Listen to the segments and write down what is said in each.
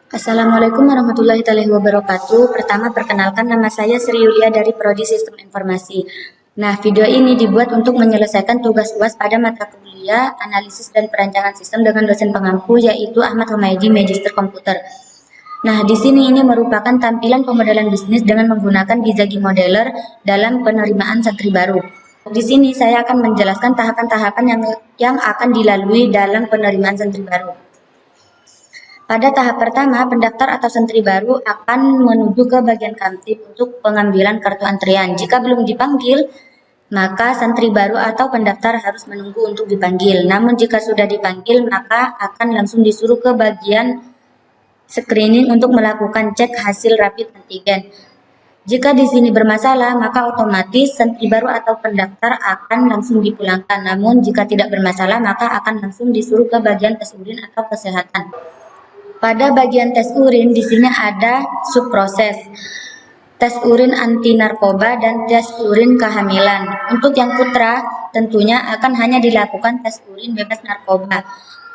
Assalamualaikum warahmatullahi wabarakatuh. Pertama, perkenalkan nama saya Sri Yulia dari Prodi Sistem Informasi. Nah, video ini dibuat untuk menyelesaikan tugas UAS pada mata kuliah Analisis dan Perancangan Sistem dengan dosen pengampu yaitu Ahmad Humaydi, Magister Komputer. Nah, di sini ini merupakan tampilan pemodelan bisnis dengan menggunakan Gizagi Modeler dalam penerimaan santri baru. Di sini saya akan menjelaskan tahapan-tahapan yang akan dilalui dalam penerimaan santri baru. Pada tahap pertama, pendaftar atau santri baru akan menuju ke bagian kamtib untuk pengambilan kartu antrian. Jika belum dipanggil, maka santri baru atau pendaftar harus menunggu untuk dipanggil. Namun jika sudah dipanggil, maka akan langsung disuruh ke bagian screening untuk melakukan cek hasil rapid antigen. Jika di sini bermasalah, maka otomatis santri baru atau pendaftar akan langsung dipulangkan. Namun jika tidak bermasalah, maka akan langsung disuruh ke bagian tes urin atau kesehatan. Pada bagian tes urin di sini ada subproses. Tes urin anti narkoba dan tes urin kehamilan. Untuk yang putra tentunya akan hanya dilakukan tes urin bebas narkoba.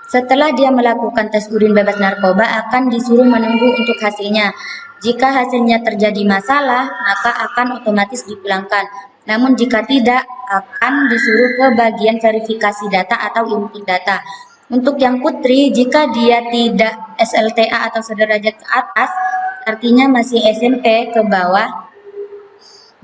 Setelah dia melakukan tes urin bebas narkoba akan disuruh menunggu untuk hasilnya. Jika hasilnya terjadi masalah, maka akan otomatis dipulangkan. Namun jika tidak, akan disuruh ke bagian verifikasi data atau input data. Untuk yang putri, jika dia tidak SLTA atau sederajat ke atas, artinya masih SMP ke bawah,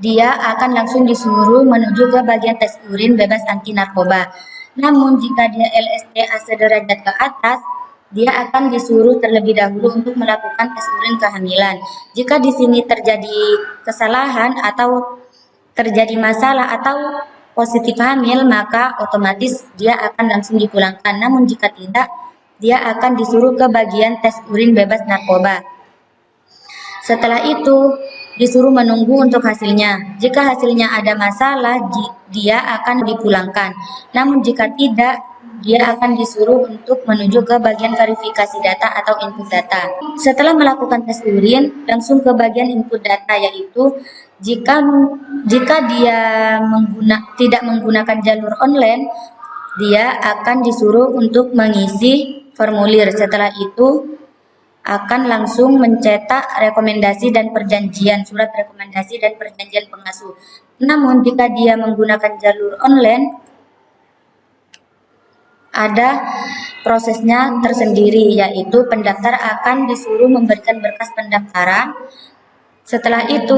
dia akan langsung disuruh menuju ke bagian tes urin bebas anti narkoba. Namun jika dia LSTA sederajat ke atas, dia akan disuruh terlebih dahulu untuk melakukan tes urin kehamilan. Jika di sini terjadi kesalahan atau terjadi masalah atau positif hamil, maka otomatis dia akan langsung dipulangkan. Namun jika tidak, dia akan disuruh ke bagian tes urin bebas narkoba. Setelah itu, disuruh menunggu untuk hasilnya. Jika hasilnya ada masalah, dia akan dipulangkan. Namun jika tidak, dia akan disuruh untuk menuju ke bagian verifikasi data atau input data. Setelah melakukan tes urin, langsung ke bagian input data, yaitu jika dia tidak menggunakan jalur online, dia akan disuruh untuk mengisi formulir. Setelah itu akan langsung mencetak rekomendasi dan perjanjian, surat rekomendasi dan perjanjian pengasuh. Namun jika dia menggunakan jalur online, ada prosesnya tersendiri, yaitu pendaftar akan disuruh memberikan berkas pendaftaran. Setelah itu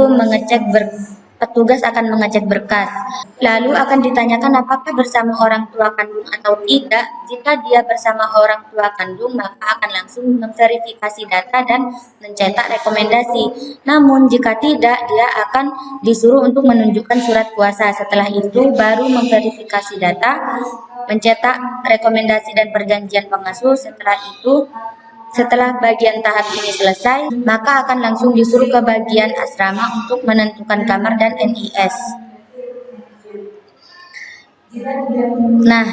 petugas akan mengecek berkas. Lalu akan ditanyakan apakah bersama orang tua kandung atau tidak. Jika dia bersama orang tua kandung, maka akan langsung memverifikasi data dan mencetak rekomendasi. Namun jika tidak, dia akan disuruh untuk menunjukkan surat kuasa. Setelah itu baru memverifikasi data, mencetak rekomendasi dan perjanjian pengasuh. Setelah bagian tahap ini selesai, maka akan langsung disuruh ke bagian asrama untuk menentukan kamar dan NIS. Nah,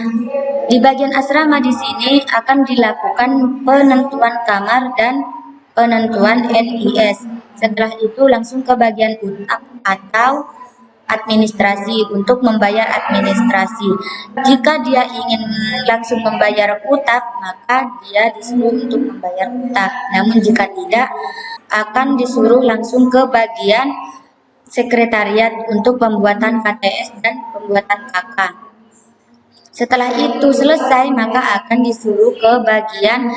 di bagian asrama di sini akan dilakukan penentuan kamar dan penentuan NIS. Setelah itu langsung ke bagian UTAP atau administrasi untuk membayar administrasi. Jika dia ingin langsung membayar UTAP, maka dia disuruh untuk membayar UTAP. Namun jika tidak, akan disuruh langsung ke bagian sekretariat untuk pembuatan KTS dan pembuatan KK. Setelah itu selesai, maka akan disuruh ke bagian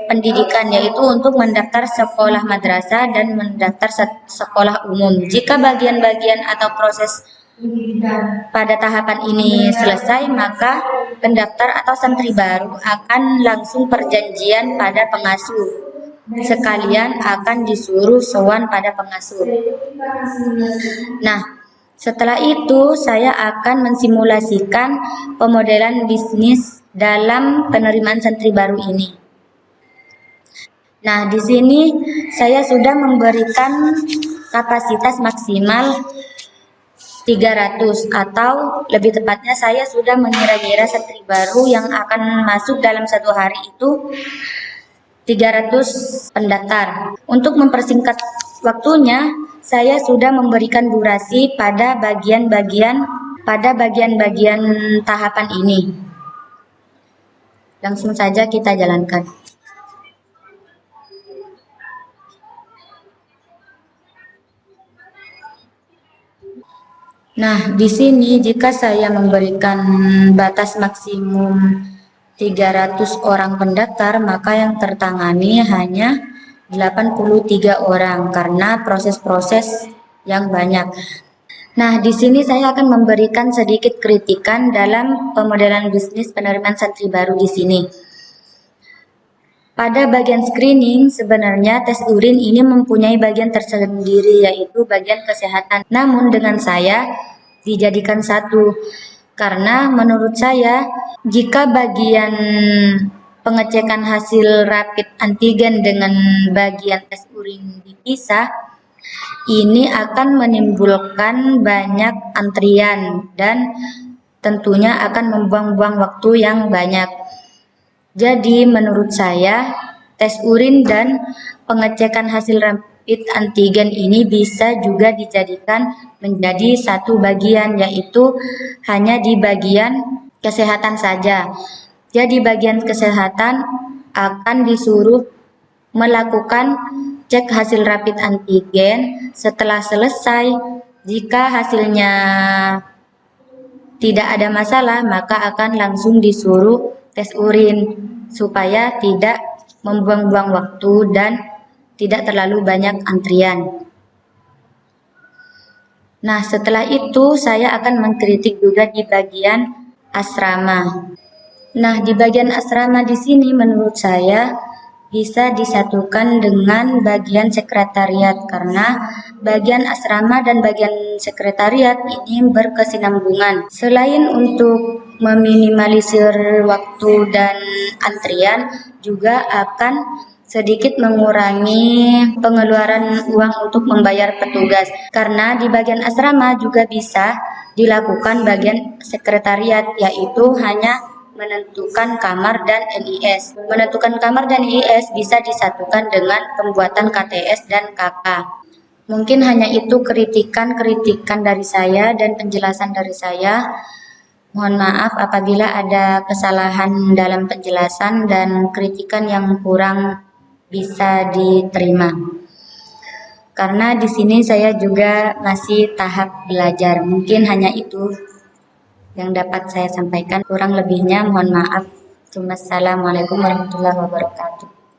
pendidikan, yaitu untuk mendaftar sekolah madrasah dan mendaftar sekolah umum. Jika bagian-bagian atau proses pada tahapan ini selesai, maka pendaftar atau santri baru akan langsung perjanjian pada pengasuh. Sekalian akan disuruh sowan pada pengasuh. Nah, setelah itu saya akan mensimulasikan pemodelan bisnis dalam penerimaan santri baru ini. Nah, di sini saya sudah memberikan kapasitas maksimal 300, atau lebih tepatnya saya sudah mengira-ngira santri baru yang akan masuk dalam satu hari itu 300 pendaftar. Untuk mempersingkat waktunya, saya sudah memberikan durasi pada bagian-bagian tahapan ini. Langsung saja kita jalankan. Nah, di sini jika saya memberikan batas maksimum 300 orang pendaftar, maka yang tertangani hanya 83 orang karena proses-proses yang banyak. Nah, di sini saya akan memberikan sedikit kritikan dalam pemodelan bisnis penerimaan santri baru di sini. Pada bagian screening, sebenarnya tes urin ini mempunyai bagian tersendiri, yaitu bagian kesehatan. Namun dengan saya dijadikan satu, karena menurut saya jika bagian pengecekan hasil rapid antigen dengan bagian tes urin dipisah, ini akan menimbulkan banyak antrian dan tentunya akan membuang-buang waktu yang banyak. Jadi menurut saya tes urin dan pengecekan hasil rapid antigen ini bisa juga dijadikan menjadi satu bagian, yaitu hanya di bagian kesehatan saja. Jadi bagian kesehatan akan disuruh melakukan cek hasil rapid antigen. Setelah selesai, jika hasilnya tidak ada masalah, maka akan langsung disuruh tes urin supaya tidak membuang-buang waktu dan tidak terlalu banyak antrian. Nah, setelah itu saya akan mengkritik juga di bagian asrama. Nah, di bagian asrama di sini menurut saya bisa disatukan dengan bagian sekretariat karena bagian asrama dan bagian sekretariat ini berkesinambungan. Selain untuk meminimalisir waktu dan antrian, juga akan sedikit mengurangi pengeluaran uang untuk membayar petugas. Karena di bagian asrama juga bisa dilakukan bagian sekretariat, yaitu hanya menentukan kamar dan NIS. Menentukan kamar dan NIS bisa disatukan dengan pembuatan KTS dan KK. Mungkin hanya itu kritikan-kritikan dari saya dan penjelasan dari saya. Mohon maaf apabila ada kesalahan dalam penjelasan dan kritikan yang kurang bisa diterima. Karena di sini saya juga masih tahap belajar. Mungkin hanya itu yang dapat saya sampaikan, kurang lebihnya mohon maaf. Wassalamualaikum warahmatullahi wabarakatuh.